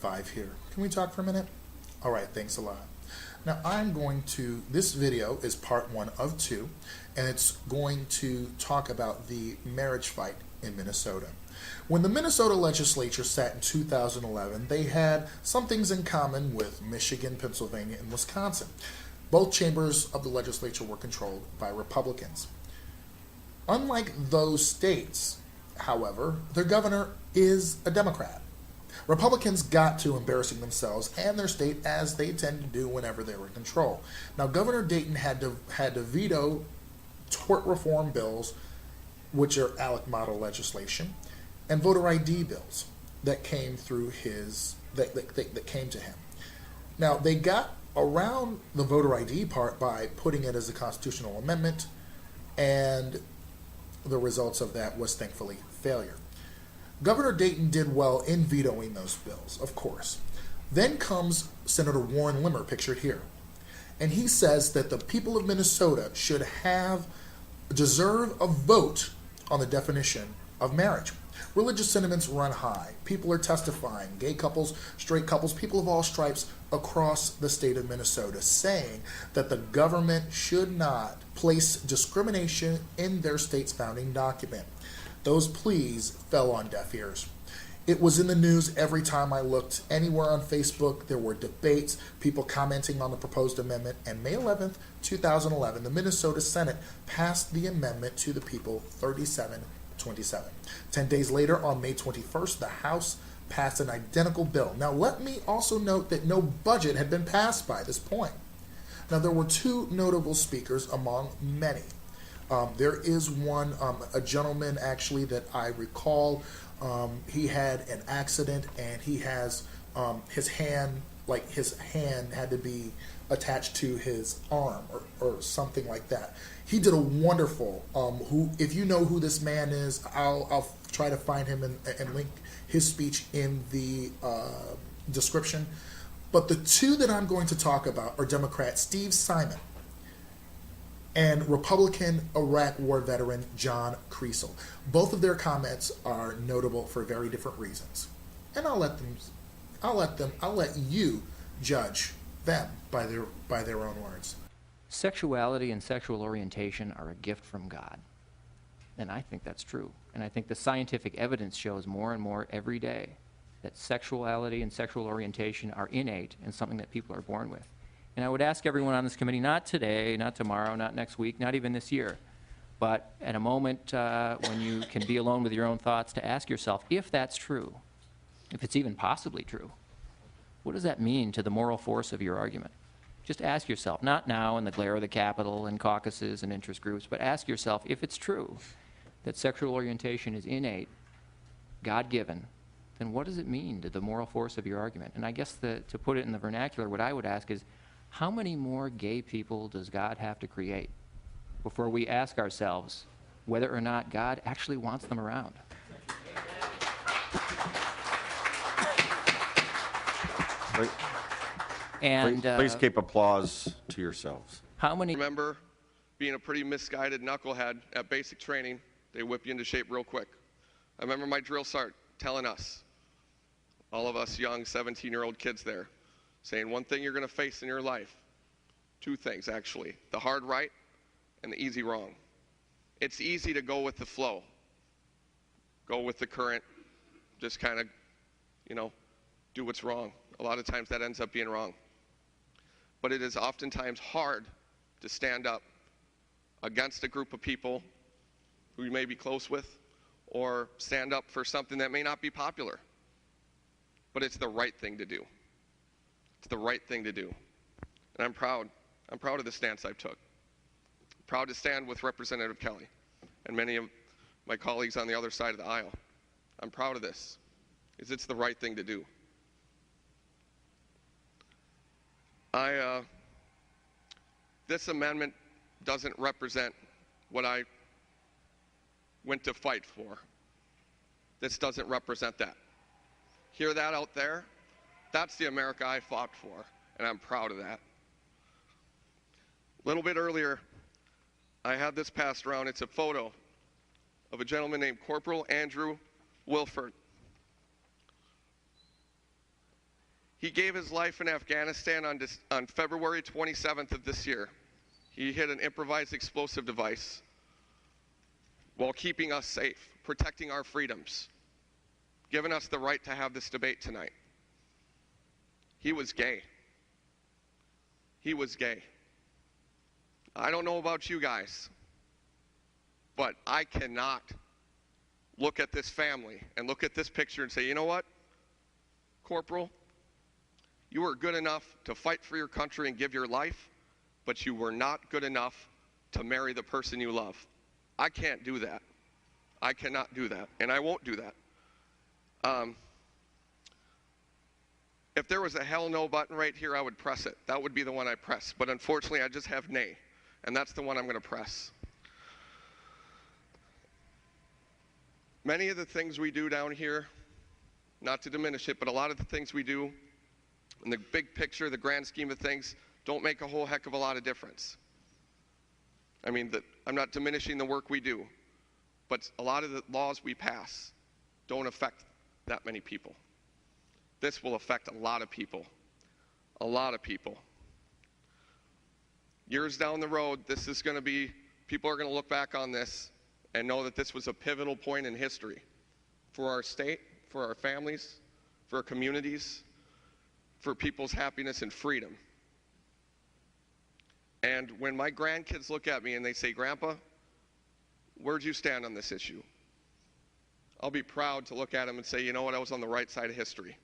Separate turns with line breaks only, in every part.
5 here. Can we talk for a minute? All right, thanks a lot. Now this video is part 1 of 2, and it's going to talk about the marriage fight in Minnesota. When the Minnesota legislature sat in 2011, they had some things in common with Michigan, Pennsylvania, and Wisconsin. Both chambers of the legislature were controlled by Republicans. Unlike those states, however, their governor is a Democrat. Republicans got to embarrassing themselves and their state, as they tend to do whenever they were in control. Now, Governor Dayton had to veto tort reform bills, which are ALEC model legislation, and voter ID bills that came through that came to him. Now, they got around the voter ID part by putting it as a constitutional amendment, and the results of that was thankfully failure. Governor Dayton did well in vetoing those bills, of course. Then comes Senator Warren Limmer, pictured here. And he says that the people of Minnesota should deserve a vote on the definition of marriage. Religious sentiments run high. People are testifying, gay couples, straight couples, people of all stripes across the state of Minnesota, saying that the government should not place discrimination in their state's founding document. Those pleas fell on deaf ears. It was in the news every time I looked. Anywhere on Facebook, there were debates, people commenting on the proposed amendment, and May 11th, 2011, the Minnesota Senate passed the amendment to the people 37-27. 10 days later, on May 21st, the House passed an identical bill. Now, let me also note that no budget had been passed by this point. Now, there were 2 notable speakers among many. There is one, a gentleman actually that I recall. He had an accident, and he has his hand had to be attached to his arm or something like that. He did a wonderful. If you know who this man is, I'll try to find him and link his speech in the description. But the 2 that I'm going to talk about are Democrat Steve Simon and Republican Iraq War veteran John Kriesel. Both of their comments are notable for very different reasons, and I'll let you judge them by their own words.
Sexuality and sexual orientation are a gift from God, and I think that's true. And I think the scientific evidence shows more and more every day that sexuality and sexual orientation are innate and something that people are born with. And I would ask everyone on this committee, not today, not tomorrow, not next week, not even this year, but at a moment when you can be alone with your own thoughts, to ask yourself, if that's true, if it's even possibly true, what does that mean to the moral force of your argument? Just ask yourself, not now in the glare of the Capitol and caucuses and interest groups, but ask yourself, if it's true that sexual orientation is innate, God-given, then what does it mean to the moral force of your argument? And I guess to put it in the vernacular, what I would ask is, how many more gay people does God have to create before we ask ourselves whether or not God actually wants them around? And
please keep applause to yourselves.
How many?
I remember being a pretty misguided knucklehead at basic training. They whip you into shape real quick. I remember my drill sergeant telling us, all of us young 17-year-old kids there, saying one thing you're going to face in your life, 2 things actually, the hard right and the easy wrong. It's easy to go with the flow, go with the current, just kind of, do what's wrong. A lot of times that ends up being wrong. But it is oftentimes hard to stand up against a group of people who you may be close with, or stand up for something that may not be popular. But it's the right thing to do. It's the right thing to do. And I'm proud. I'm proud of the stance I took. I'm proud to stand with Representative Kelly and many of my colleagues on the other side of the aisle. I'm proud of this, because it's the right thing to do. This amendment doesn't represent what I went to fight for. This doesn't represent that. Hear that out there? That's the America I fought for, and I'm proud of that. A little bit earlier, I had this passed around. It's a photo of a gentleman named Corporal Andrew Wilford. He gave his life in Afghanistan on February 27th of this year. He hit an improvised explosive device while keeping us safe, protecting our freedoms, giving us the right to have this debate tonight. He was gay. He was gay. I don't know about you guys, but I cannot look at this family and look at this picture and say, you know what, Corporal, you were good enough to fight for your country and give your life, but you were not good enough to marry the person you love. I can't do that. I cannot do that, and I won't do that. If there was a hell no button right here, I would press it. That would be the one I press. But unfortunately, I just have nay, and that's the one I'm going to press. Many of the things we do down here, not to diminish it, but a lot of the things we do in the big picture, the grand scheme of things, don't make a whole heck of a lot of difference. I mean, I'm not diminishing the work we do, but a lot of the laws we pass don't affect that many people. This will affect a lot of people. A lot of people. Years down the road, this is going to be, people are going to look back on this and know that this was a pivotal point in history for our state, for our families, for our communities, for people's happiness and freedom. And when my grandkids look at me and they say, Grandpa, where'd you stand on this issue? I'll be proud to look at them and say, you know what, I was on the right side of history.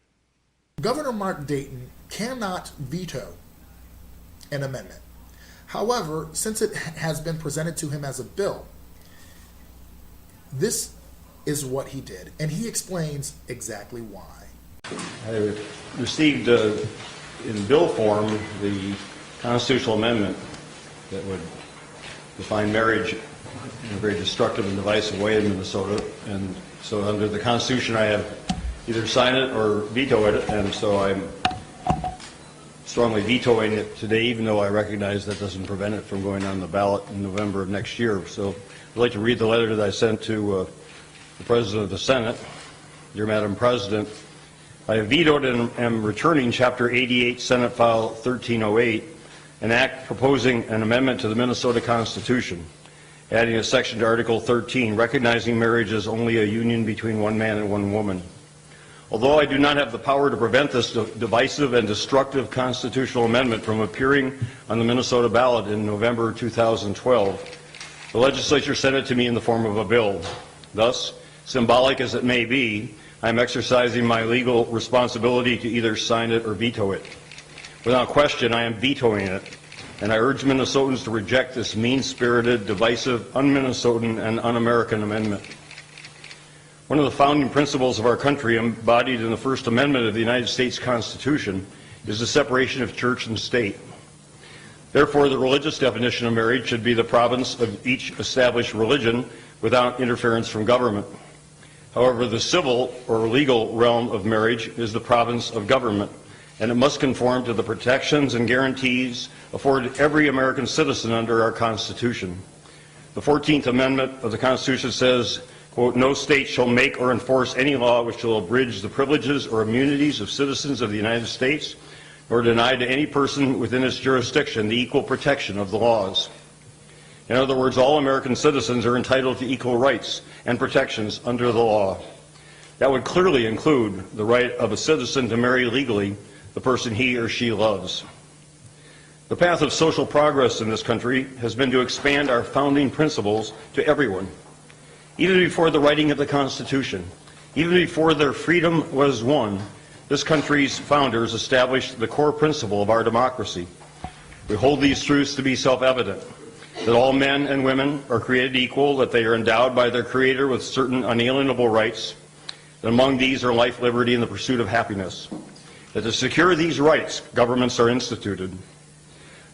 Governor Mark Dayton cannot veto an amendment. However, since it has been presented to him as a bill, this is what he did, and he explains exactly why.
I received in bill form the constitutional amendment that would define marriage in a very destructive and divisive way in Minnesota, and so under the Constitution I have either sign it or veto it, and so I'm strongly vetoing it today, even though I recognize that doesn't prevent it from going on the ballot in November of next year. So I'd like to read the letter that I sent to the President of the Senate. Dear Madam President, I have vetoed and am returning Chapter 88, Senate File 1308, an act proposing an amendment to the Minnesota Constitution, adding a section to Article 13, recognizing marriage as only a union between one man and one woman. Although I do not have the power to prevent this divisive and destructive constitutional amendment from appearing on the Minnesota ballot in November 2012, the legislature sent it to me in the form of a bill. Thus, symbolic as it may be, I am exercising my legal responsibility to either sign it or veto it. Without question, I am vetoing it, and I urge Minnesotans to reject this mean-spirited, divisive, un-Minnesotan, and un-American amendment. One of the founding principles of our country, embodied in the First Amendment of the United States Constitution, is the separation of church and state. Therefore, the religious definition of marriage should be the province of each established religion without interference from government. However, the civil or legal realm of marriage is the province of government, and it must conform to the protections and guarantees afforded every American citizen under our Constitution. The 14th Amendment of the Constitution says, quote, no state shall make or enforce any law which shall abridge the privileges or immunities of citizens of the United States, nor deny to any person within its jurisdiction the equal protection of the laws. In other words, all American citizens are entitled to equal rights and protections under the law. That would clearly include the right of a citizen to marry legally the person he or she loves. The path of social progress in this country has been to expand our founding principles to everyone. Even before the writing of the Constitution, even before their freedom was won, this country's founders established the core principle of our democracy. We hold these truths to be self-evident, that all men and women are created equal, that they are endowed by their Creator with certain unalienable rights, that among these are life, liberty, and the pursuit of happiness, that to secure these rights, governments are instituted.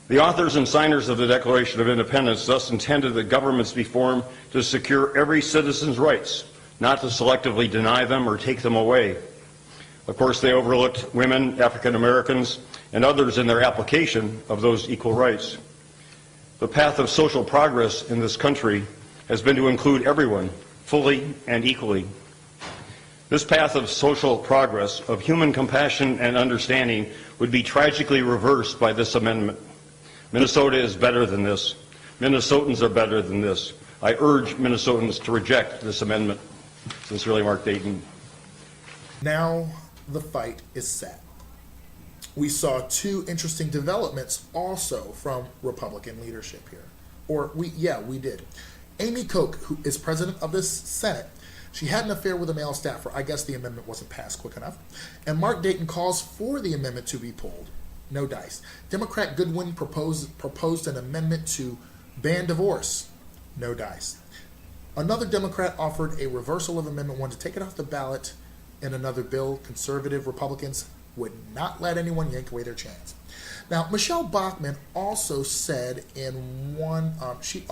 The authors and signers of the Declaration of Independence thus intended that governments be formed to secure every citizen's rights, not to selectively deny them or take them away. Of course, they overlooked women, African Americans, and others in their application of those equal rights. The path of social progress in this country has been to include everyone fully and equally. This path of social progress, of human compassion and understanding, would be tragically reversed by this amendment. Minnesota is better than this. Minnesotans are better than this. I urge Minnesotans to reject this amendment. Sincerely, Mark Dayton.
Now the fight is set. We saw two interesting developments also from Republican leadership here. We did. Amy Koch, who is president of this Senate, she had an affair with a male staffer. I guess the amendment wasn't passed quick enough. And Mark Dayton calls for the amendment to be pulled. No dice. Democrat Goodwin proposed an amendment to ban divorce. No dice. Another Democrat offered a reversal of Amendment 1 to take it off the ballot in another bill. Conservative Republicans would not let anyone yank away their chance. Now, Michele Bachmann also said in one, she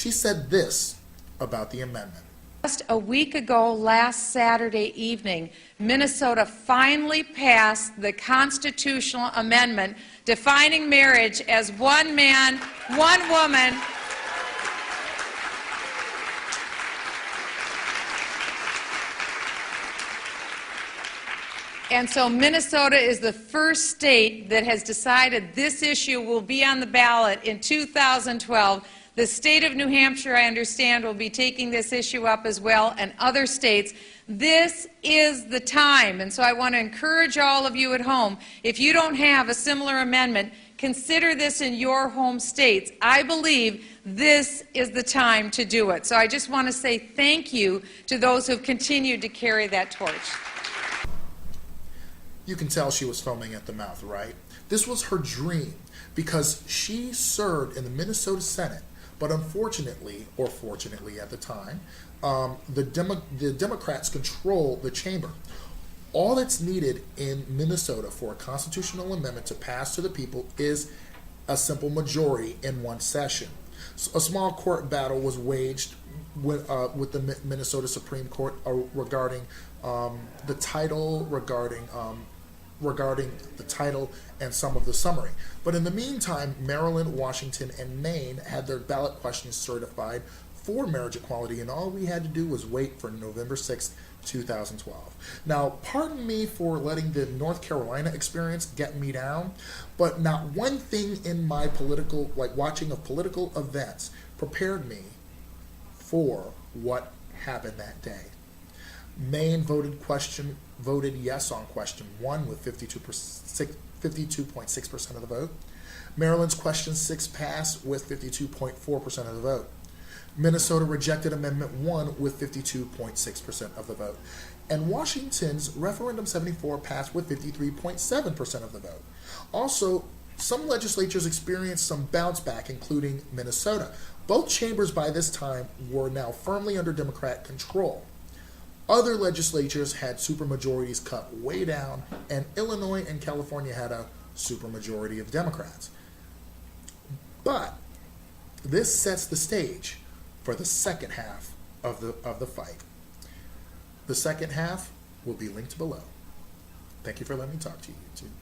said this about the amendment.
Just a week ago, last Saturday evening, Minnesota finally passed the constitutional amendment defining marriage as one man, one woman. And so Minnesota is the first state that has decided this issue will be on the ballot in 2012. The state of New Hampshire, I understand, will be taking this issue up as well, and other states. This is the time, and so I want to encourage all of you at home, if you don't have a similar amendment, consider this in your home states. I believe this is the time to do it. So I just want to say thank you to those who have continued to carry that torch.
You can tell she was foaming at the mouth, right? This was her dream because she served in the Minnesota Senate. But unfortunately, or fortunately at the time, the Democrats control the chamber. All that's needed in Minnesota for a constitutional amendment to pass to the people is a simple majority in one session. So a small court battle was waged with the Minnesota Supreme Court regarding the title, regarding the title and some of the summary. But in the meantime, Maryland, Washington, and Maine had their ballot questions certified for marriage equality, and all we had to do was wait for November 6th, 2012. Now, pardon me for letting the North Carolina experience get me down, but not one thing in my watching of political events prepared me for what happened that day. Maine voted yes on question 1 with 52.6% of the vote. Maryland's question 6 passed with 52.4% of the vote. Minnesota rejected Amendment 1 with 52.6% of the vote. And Washington's Referendum 74 passed with 53.7% of the vote. Also, some legislatures experienced some bounce back, including Minnesota. Both chambers by this time were now firmly under Democrat control. Other legislatures had supermajorities cut way down, and Illinois and California had a supermajority of Democrats. But this sets the stage for the second half of the fight. The second half will be linked below. Thank you for letting me talk to you, YouTube.